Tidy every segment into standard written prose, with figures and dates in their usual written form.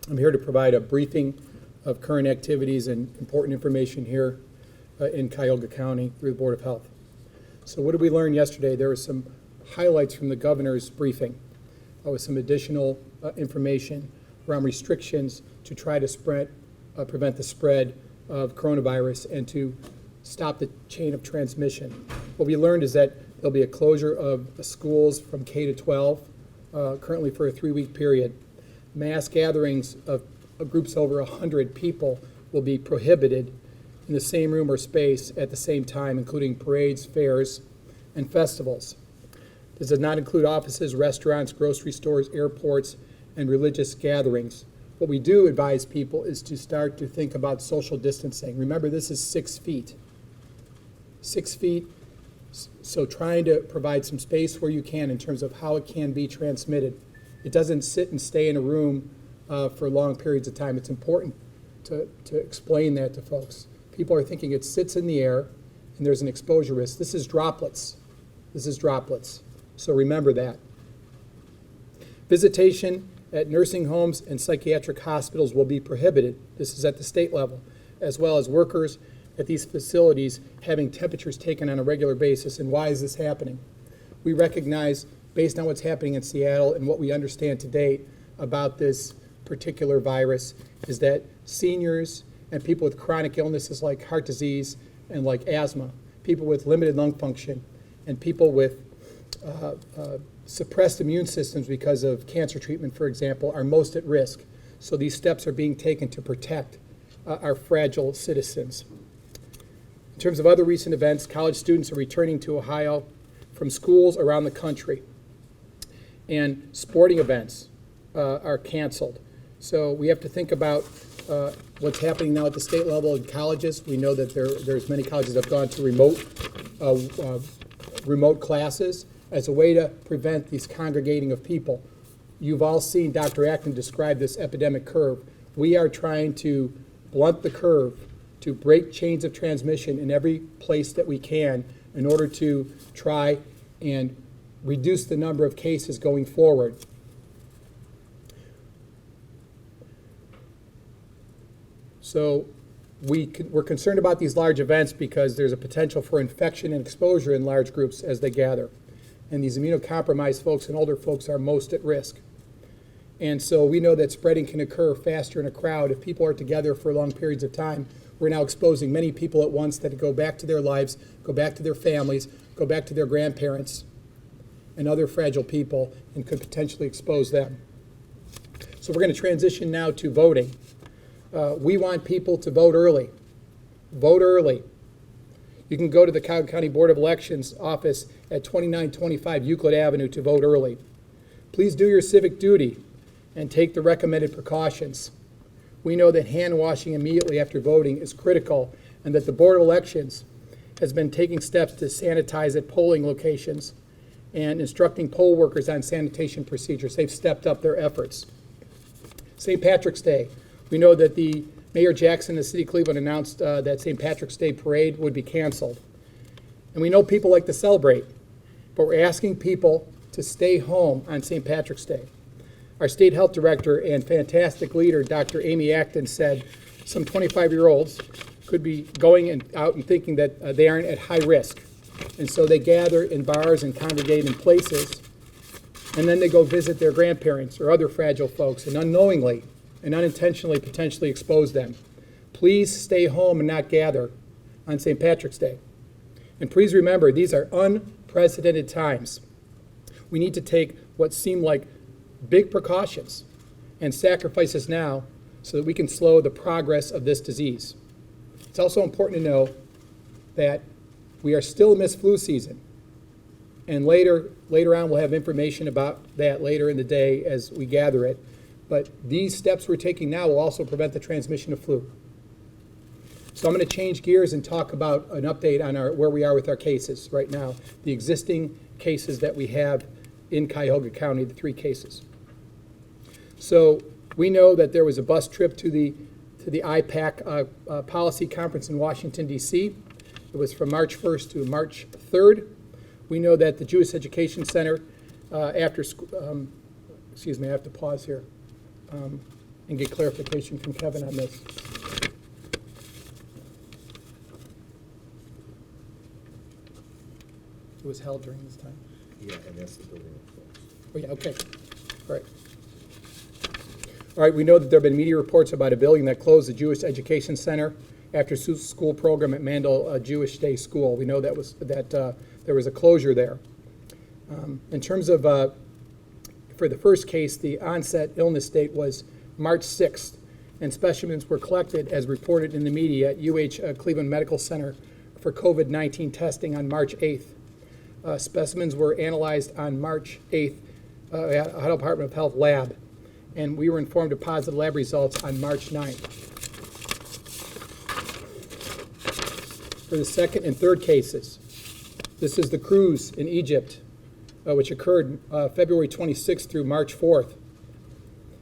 I'm here to provide a briefing of current activities and important information here in Cuyahoga County through the Board of Health. So what did we learn yesterday? There were some highlights from the governor's briefing with some additional information around restrictions to try to prevent the spread of coronavirus and to stop the chain of transmission. What we learned is that there'll be a closure of schools from K to 12, currently for a 3-week period. Mass gatherings of groups over 100 people will be prohibited in the same room or space at the same time, including parades, fairs, and festivals. This does not include offices, restaurants, grocery stores, airports, and religious gatherings. What we do advise people is to start to think about social distancing. Remember, this is 6 feet. 6 feet, so trying to provide some space where you can in terms of how it can be transmitted. It doesn't sit and stay in a room for long periods of time. It's important to explain that to folks. People are thinking it sits in the air and there's an exposure risk. This is droplets. This is droplets. So remember that. Visitation at nursing homes and psychiatric hospitals will be prohibited. This is at the state level, as well as workers at these facilities having temperatures taken on a regular basis. And why is this happening? We recognize, based on what's happening in Seattle and what we understand to date about this particular virus, is that seniors and people with chronic illnesses like heart disease and like asthma, people with limited lung function, and people with suppressed immune systems because of cancer treatment, for example, are most at risk. So these steps are being taken to protect our fragile citizens. In terms of other recent events, college students are returning to Ohio from schools around the country, and sporting events are canceled. So we have to think about what's happening now at the state level in colleges. We know that there's many colleges that have gone to remote classes as a way to prevent these congregating of people. You've all seen Dr. Allan describe this epidemic curve. We are trying to blunt the curve, to break chains of transmission in every place that we can in order to try and reduce the number of cases going forward. So we're concerned about these large events because there's a potential for infection and exposure in large groups as they gather. And these immunocompromised folks and older folks are most at risk. And so we know that spreading can occur faster in a crowd. If people are together for long periods of time, we're now exposing many people at once that go back to their lives, go back to their families, go back to their grandparents and other fragile people, and could potentially expose them. So we're going to transition now to voting. We want people to vote early. Vote early. You can go to the Cuyahoga County Board of Elections office at 2925 Euclid Avenue to vote early. Please do your civic duty and take the recommended precautions. We know that hand washing immediately after voting is critical, and that the Board of Elections has been taking steps to sanitize at polling locations and instructing poll workers on sanitation procedures. They've stepped up their efforts. St. Patrick's Day. We know that the Mayor Jackson of the City of Cleveland announced that St. Patrick's Day parade would be canceled. And we know people like to celebrate, but we're asking people to stay home on St. Patrick's Day. Our state health director and fantastic leader, Dr. Amy Acton, said some 25-year-olds could be going out and thinking that they aren't at high risk. And so they gather in bars and congregate in places, and then they go visit their grandparents or other fragile folks, and unknowingly and unintentionally potentially expose them. Please stay home and not gather on St. Patrick's Day. And please remember, these are unprecedented times. We need to take what seem like big precautions and sacrifices now so that we can slow the progress of this disease. It's also important to know that we are still amidst flu season. And later on, we'll have information about that later in the day as we gather it. But these steps we're taking now will also prevent the transmission of flu. So I'm going to change gears and talk about an update on where we are with our cases right now, the existing cases that we have in Cuyahoga County, the 3 cases. So we know that there was a bus trip to the IPAC policy conference in Washington, D.C. It was from March 1st to March 3rd. We know that the Jewish Education Center, I have to pause here. and get clarification from Kevin on this. It was held during this time. Yeah, and that's the building that closed. Oh, yeah, okay. All right. All right, we know that there have been media reports about a building that closed, the Jewish Education Center, after school program at Mandel Jewish Day School. We know that there was a closure there. In terms of, for the first case, the onset illness date was March 6th, and specimens were collected, as reported in the media, at Cleveland Medical Center for COVID-19 testing on March 8th. Specimens were analyzed on March 8th at Ohio Department of Health lab, and we were informed of positive lab results on March 9th. For the second and third cases, this is the cruise in Egypt, which occurred February 26th through March 4th.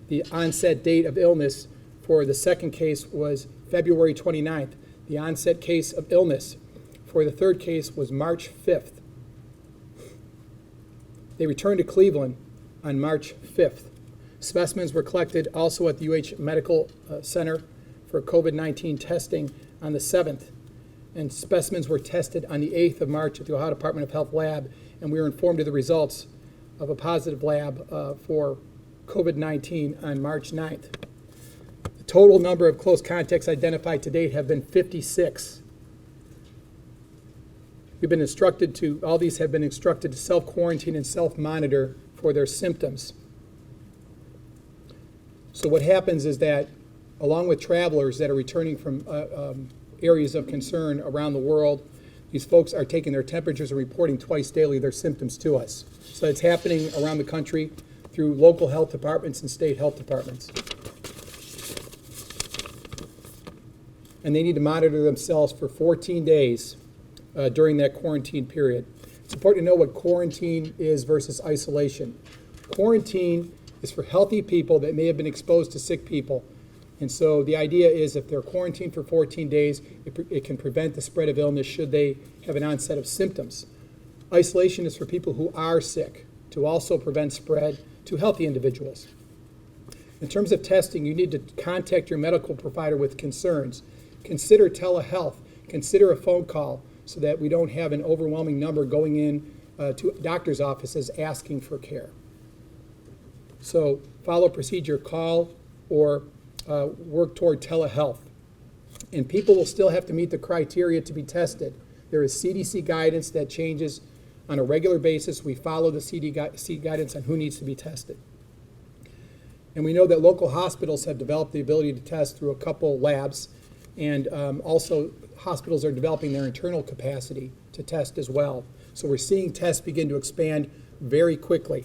The onset date of illness for the second case was February 29th. The onset case of illness for the third case was March 5th. They returned to Cleveland on March 5th. Specimens were collected also at the UH Medical Center for COVID-19 testing on the 7th. And specimens were tested on the 8th of March at the Ohio Department of Health lab, and we were informed of the results of a positive lab for COVID-19 on March 9th. The total number of close contacts identified to date have been 56. We've been instructed to, all these have been instructed to self-quarantine and self-monitor for their symptoms. So what happens is that, along with travelers that are returning from areas of concern around the world, these folks are taking their temperatures and reporting twice daily their symptoms to us. So it's happening around the country through local health departments and state health departments. And they need to monitor themselves for 14 days during that quarantine period. It's important to know what quarantine is versus isolation. Quarantine is for healthy people that may have been exposed to sick people. And so the idea is if they're quarantined for 14 days, it can prevent the spread of illness should they have an onset of symptoms. Isolation is for people who are sick, to also prevent spread to healthy individuals. In terms of testing, you need to contact your medical provider with concerns. Consider telehealth. Consider a phone call so that we don't have an overwhelming number going in to doctor's offices asking for care. So follow procedure, call or work toward telehealth. And people will still have to meet the criteria to be tested. There is CDC guidance that changes on a regular basis. We follow the CDC guidance on who needs to be tested. And we know that local hospitals have developed the ability to test through a couple labs, and also hospitals are developing their internal capacity to test as well. So we're seeing tests begin to expand very quickly.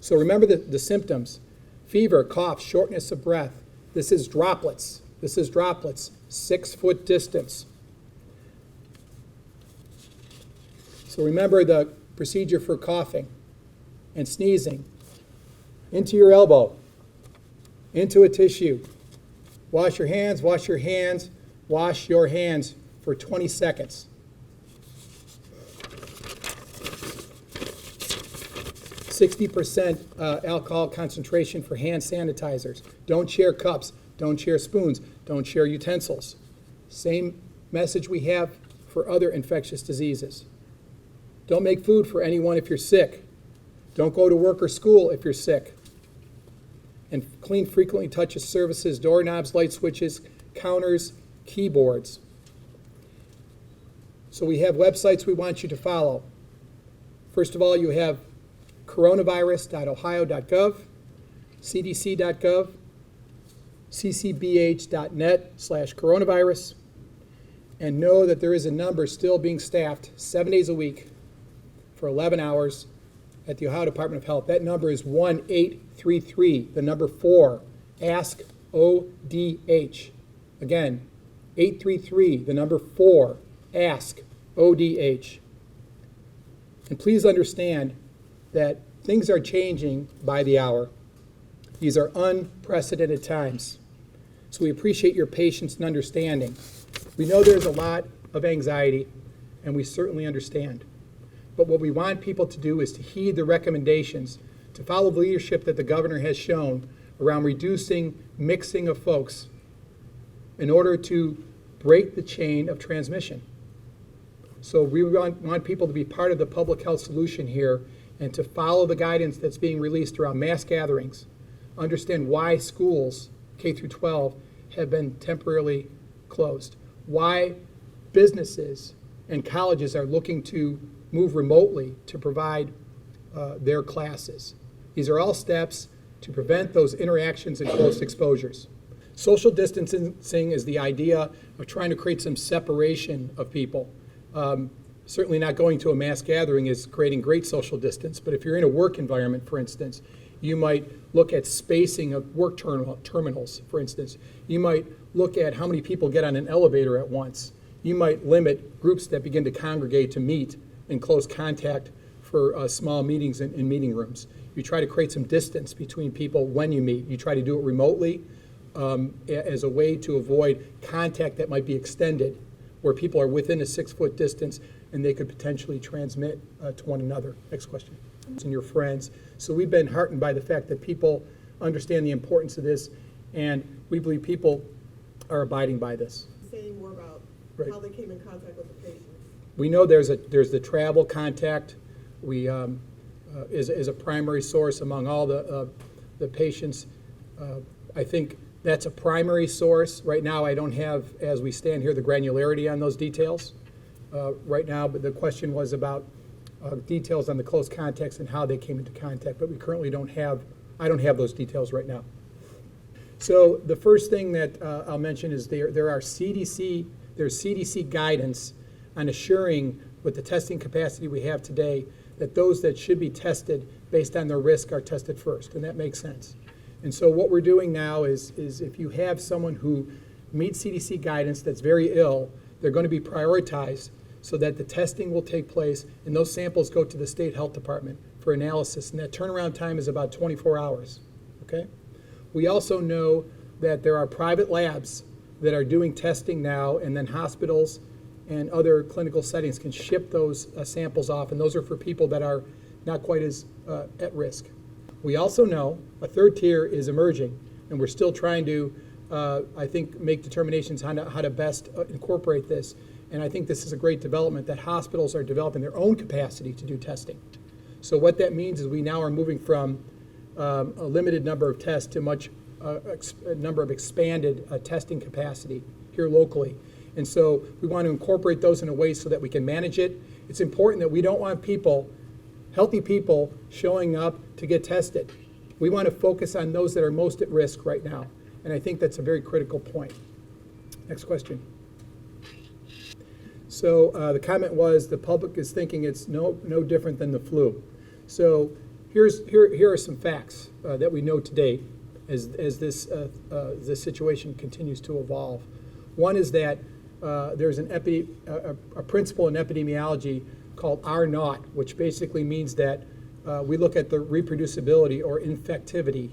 So remember the symptoms: fever, cough, shortness of breath. This is droplets. 6-foot distance. So remember the procedure for coughing and sneezing. Into your elbow, into a tissue. Wash your hands, wash your hands, wash your hands for 20 seconds. %, alcohol concentration for hand sanitizers. Don't share cups, don't share spoons, don't share utensils. Same message we have for other infectious diseases. Don't make food for anyone if you're sick. Don't go to work or school if you're sick. And clean frequently touches surfaces, doorknobs, light switches, counters, keyboards. So we have websites we want you to follow. First of all, you have coronavirus.ohio.gov, cdc.gov, ccbh.net/coronavirus, and know that there is a number still being staffed 7 days a week for 11 hours at the Ohio Department of Health. That number is 1-833, the number 4, ask ODH. Again, 833, the number 4, ask ODH. And please understand that things are changing by the hour. These are unprecedented times. So we appreciate your patience and understanding. We know there's a lot of anxiety, and we certainly understand. But what we want people to do is to heed the recommendations, to follow the leadership that the governor has shown around reducing mixing of folks in order to break the chain of transmission. So we want people to be part of the public health solution here and to follow the guidance that's being released around mass gatherings, understand why schools, K through 12, have been temporarily closed, why businesses and colleges are looking to move remotely to provide their classes. These are all steps to prevent those interactions and close exposures. Social distancing is the idea of trying to create some separation of people. Certainly not going to a mass gathering is creating great social distance, but if you're in a work environment, for instance, you might look at spacing of work terminals, for instance. You might look at how many people get on an elevator at once. You might limit groups that begin to congregate to meet in close contact for small meetings in meeting rooms. You try to create some distance between people when you meet. You try to do it remotely as a way to avoid contact that might be extended, where people are within a 6-foot distance and they could potentially transmit to one another. Next question. And your friends. So we've been heartened by the fact that people understand the importance of this, and we believe people are abiding by this. Say more about how they came in contact with the patients. We know there's the travel contact. We is a primary source among all the patients. I think that's a primary source. Right now, I don't have, as we stand here, the granularity on those details right now, but the question was about details on the close contacts and how they came into contact, but we currently I don't have those details right now. So the first thing that I'll mention is there's CDC guidance on assuring with the testing capacity we have today that those that should be tested based on their risk are tested first, and that makes sense. And so what we're doing now is if you have someone who meets CDC guidance that's very ill, they're going to be prioritized so that the testing will take place and those samples go to the state health department for analysis, and that turnaround time is about 24 hours, okay? We also know that there are private labs that are doing testing now, and then hospitals and other clinical settings can ship those samples off, and those are for people that are not quite as at risk. We also know a third tier is emerging, and we're still trying to, I think, make determinations on how to best incorporate this. And I think this is a great development that hospitals are developing their own capacity to do testing. So what that means is we now are moving from a limited number of tests to a number of expanded testing capacity here locally. And so we want to incorporate those in a way so that we can manage it. It's important that we don't want people, healthy people, showing up to get tested. We want to focus on those that are most at risk right now. And I think that's a very critical point. Next question. So the comment was the public is thinking it's no different than the flu. So here are some facts that we know to date as this situation continues to evolve. One is that there's a principle in epidemiology called R0, which basically means that we look at the reproducibility or infectivity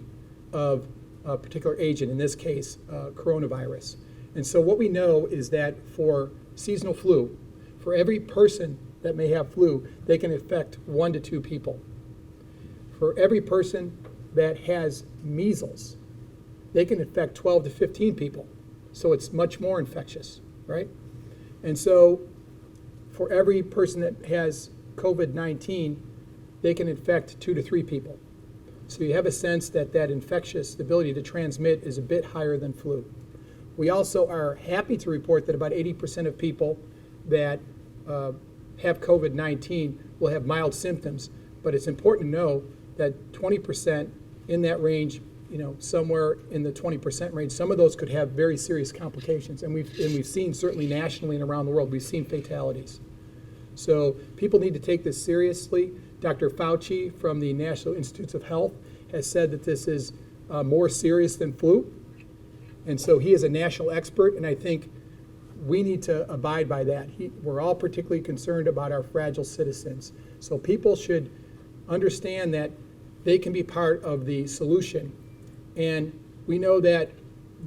of a particular agent, in this case, coronavirus. And so what we know is that for seasonal flu, for every person that may have flu, they can infect 1 to 2 people. For every person that has measles, they can infect 12 to 15 people. So it's much more infectious, right? And so for every person that has COVID-19, they can infect 2 to 3 people. So you have a sense that the ability to transmit is a bit higher than flu. We also are happy to report that about 80% of people that have COVID-19 will have mild symptoms, but it's important to know that 20% in that range, somewhere in the 20% range, some of those could have very serious complications. And we've seen, certainly nationally and around the world, we've seen fatalities. So people need to take this seriously. Dr. Fauci from the National Institutes of Health has said that this is more serious than flu. And so he is a national expert, and I think we need to abide by that. We're all particularly concerned about our fragile citizens. So people should understand that they can be part of the solution. And we know that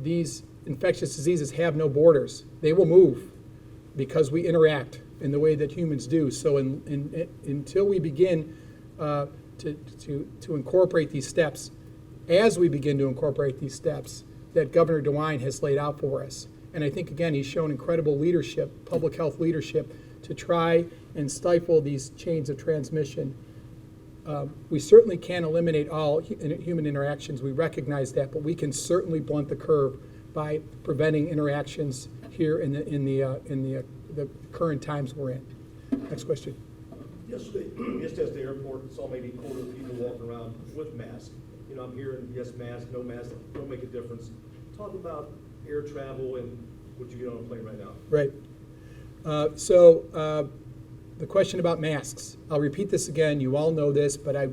these infectious diseases have no borders. They will move because we interact in the way that humans do. So until we begin to incorporate these steps as we begin to incorporate these steps that Governor DeWine has laid out for us. And I think, again, he's shown incredible leadership, public health leadership, to try and stifle these chains of transmission. We certainly can't eliminate all human interactions. We recognize that, but we can certainly blunt the curve by preventing interactions here in the current times we're in. Next question. Yesterday at the airport, saw maybe a quarter of people walking around with masks. You know, I'm hearing yes mask, no mask, don't make a difference. Talk about air travel and would you get on a plane right now? Right. The question about masks. I'll repeat this again. You all know this, but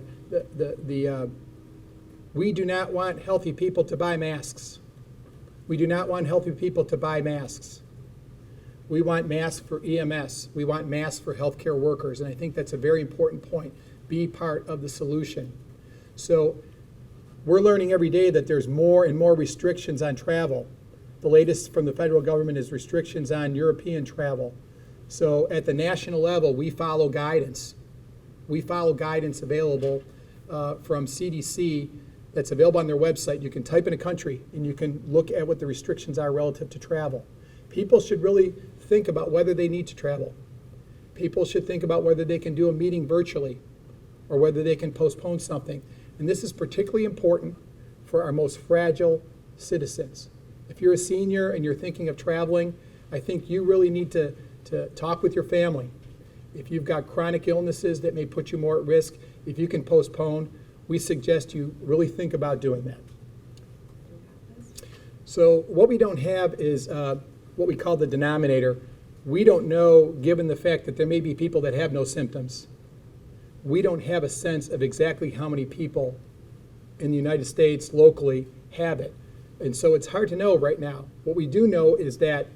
we do not want healthy people to buy masks. We do not want healthy people to buy masks. We want masks for EMS. We want masks for healthcare workers, and I think that's a very important point. Be part of the solution. So we're learning every day that there's more and more restrictions on travel. The latest from the federal government is restrictions on European travel. So at the national level, we follow guidance. We follow guidance available from CDC that's available on their website. You can type in a country and you can look at what the restrictions are relative to travel. People should really think about whether they need to travel. People should think about whether they can do a meeting virtually or whether they can postpone something. And this is particularly important for our most fragile citizens. If you're a senior and you're thinking of traveling, I think you really need to talk with your family. If you've got chronic illnesses that may put you more at risk, if you can postpone, we suggest you really think about doing that. So what we don't have is what we call the denominator. We don't know, given the fact that there may be people that have no symptoms, we don't have a sense of exactly how many people in the United States locally have it. And so it's hard to know right now. What we do know is that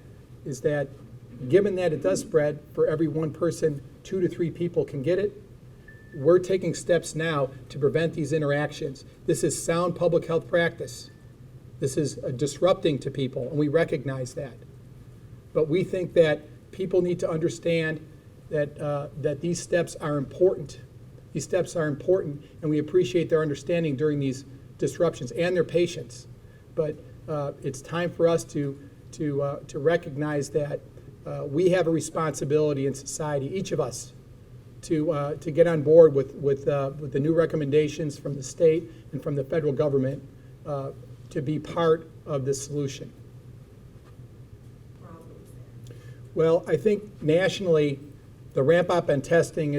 given that it does spread, for every one person, 2 to 3 people can get it. We're taking steps now to prevent these interactions. This is sound public health practice. This is disrupting to people, and we recognize that. But we think that people need to understand that these steps are important. These steps are important, and we appreciate their understanding during these disruptions and their patience. But it's time for us to recognize that we have a responsibility in society, each of us, to get on board with the new recommendations from the state and from the federal government to be part of the solution. Well, I think nationally, the ramp up in testing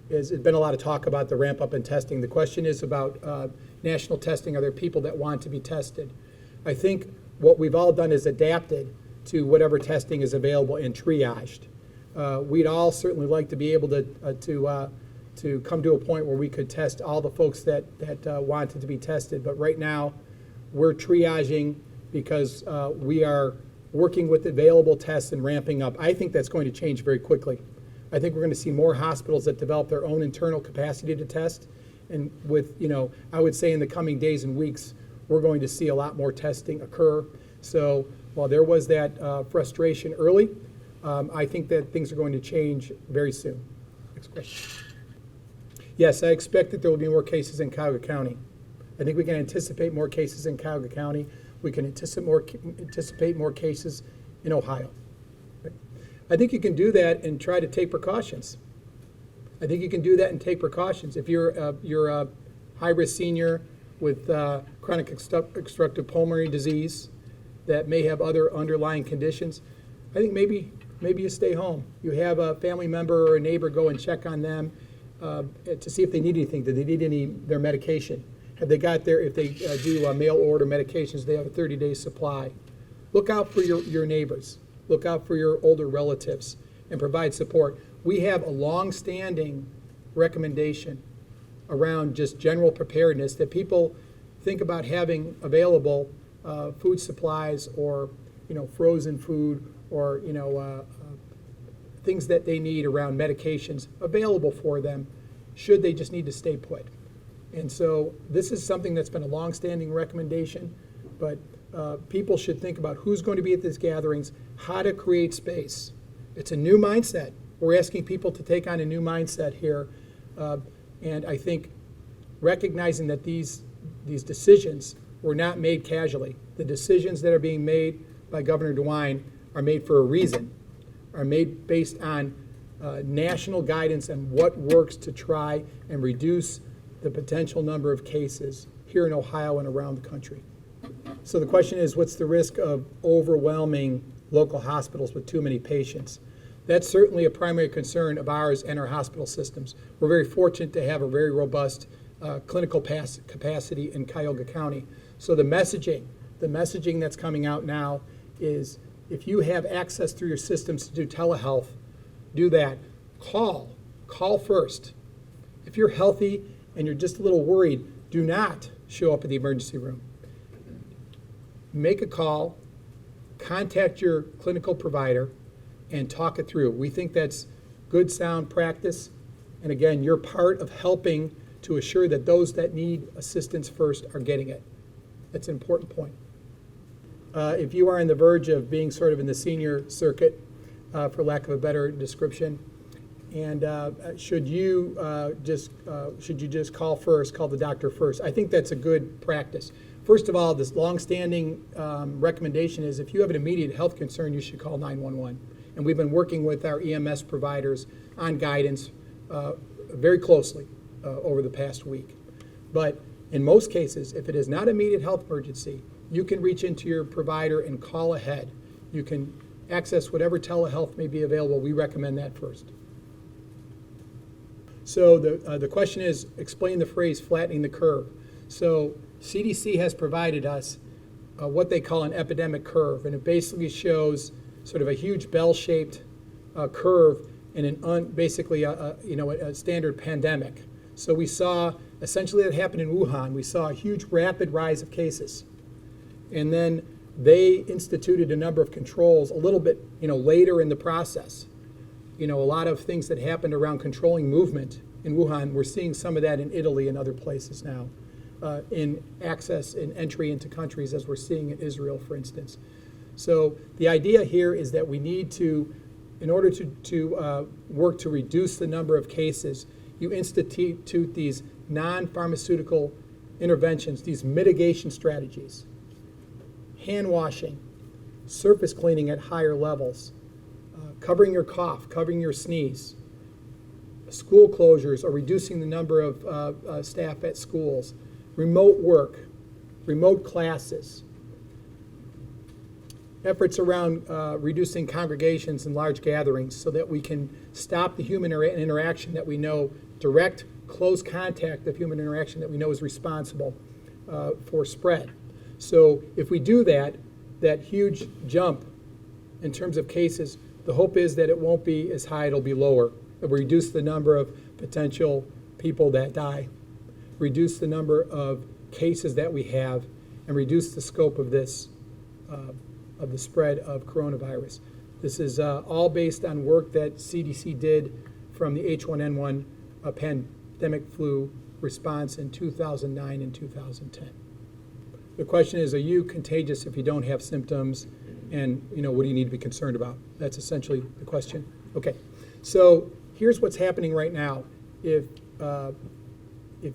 there's been a lot of talk about the ramp up in testing. The question is about national testing. Are there people that want to be tested? I think what we've all done is adapted to whatever testing is available and triaged. We'd all certainly like to be able to come to a point where we could test all the folks that wanted to be tested. But right now, we're triaging because we are working with available tests and ramping up. I think that's going to change very quickly. I think we're going to see more hospitals that develop their own internal capacity to test. And I would say in the coming days and weeks, we're going to see a lot more testing occur. So while there was that frustration early, I think that things are going to change very soon. Next question. Yes, I expect that there will be more cases in Cuyahoga County. I think we can anticipate more cases in Cuyahoga County. We can anticipate more cases in Ohio. I think you can do that and try to take precautions. I think you can do that and take precautions. If you're a high-risk senior with chronic obstructive pulmonary disease that may have other underlying conditions, I think maybe you stay home. You have a family member or a neighbor go and check on them to see if they need anything. Do they need their medication? Have they got if they do mail order medications, they have a 30-day supply. Look out for your neighbors. Look out for your older relatives and provide support. We have a long-standing recommendation around just general preparedness that people think about having available food supplies or frozen food or things that they need around medications available for them should they just need to stay put. And so this is something that's been a long-standing recommendation, but people should think about who's going to be at these gatherings, how to create space. It's a new mindset. We're asking people to take on a new mindset here, and I think recognizing that these these decisions were not made casually. The decisions that are being made by Governor DeWine are made for a reason, are made based on national guidance and what works to try and reduce the potential number of cases here in Ohio and around the country. So the question is, what's the risk of overwhelming local hospitals with too many patients? That's certainly a primary concern of ours and our hospital systems. We're very fortunate to have a very robust clinical capacity in Cuyahoga County. So the messaging that's coming out now is, if you have access through your systems to do telehealth, do that. Call first. If you're healthy and you're just a little worried, do not show up at the emergency room. Make a call, contact your clinical provider, and talk it through. We think that's good, sound practice. And again, you're part of helping to assure that those that need assistance first are getting it. That's an important point. If you are on the verge of being sort of in the senior circuit, for lack of a better description, and should you just call the doctor first? I think that's a good practice. First of all, this longstanding recommendation is, if you have an immediate health concern, you should call 911. And we've been working with our EMS providers on guidance very closely over the past week. But in most cases, if it is not an immediate health emergency, you can reach into your provider and call ahead. You can access whatever telehealth may be available. We recommend that first. So the question is, explain the phrase flattening the curve. So CDC has provided us what they call an epidemic curve, and it basically shows sort of a huge bell-shaped curve in basically a standard pandemic. So we saw essentially that happened in Wuhan. We saw a huge rapid rise of cases, and then they instituted a number of controls a little bit later in the process. A lot of things that happened around controlling movement in Wuhan. We're seeing some of that in Italy and other places now, in access and entry into countries, as we're seeing in Israel, for instance. So the idea here is that we need to, in order to work to reduce the number of cases, you institute these non-pharmaceutical interventions, these mitigation strategies. Hand washing, surface cleaning at higher levels, covering your cough, covering your sneeze, school closures or reducing the number of staff at schools, remote work, remote classes, efforts around reducing congregations and large gatherings so that we can stop the human interaction that we know, direct, close contact of human interaction that we know is responsible for spread. So if we do that huge jump in terms of cases, the hope is that it won't be as high, it'll be lower. It'll reduce the number of potential people that die, reduce the number of cases that we have, and reduce the scope of this, of the spread of coronavirus. This is all based on work that CDC did from the H1N1 pandemic flu response in 2009 and 2010. The question is, are you contagious if you don't have symptoms? And what do you need to be concerned about? That's essentially the question. Okay, so here's what's happening right now. If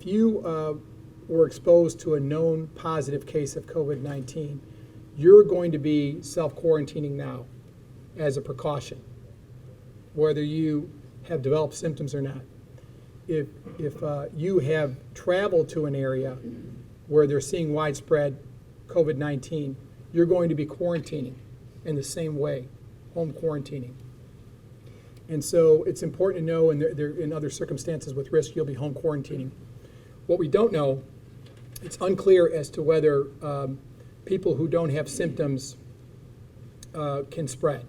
you were exposed to a known positive case of COVID-19, you're going to be self-quarantining now as a precaution, whether you have developed symptoms or not. If you have traveled to an area where they're seeing widespread COVID-19, you're going to be quarantining in the same way, home quarantining. And so it's important to know, and in other circumstances with risk, you'll be home quarantining. What we don't know, it's unclear as to whether people who don't have symptoms can spread.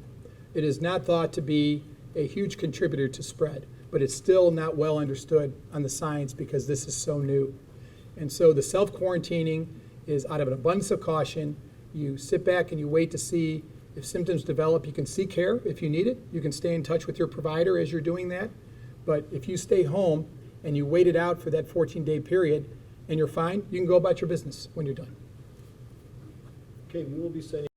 It is not thought to be a huge contributor to spread, but it's still not well understood on the science because this is so new. And so the self-quarantining is out of an abundance of caution. You sit back and you wait to see if symptoms develop. You can seek care if you need it. You can stay in touch with your provider as you're doing that. But if you stay home and you wait it out for that 14-day period and you're fine, you can go about your business when you're done. Okay, we will be sending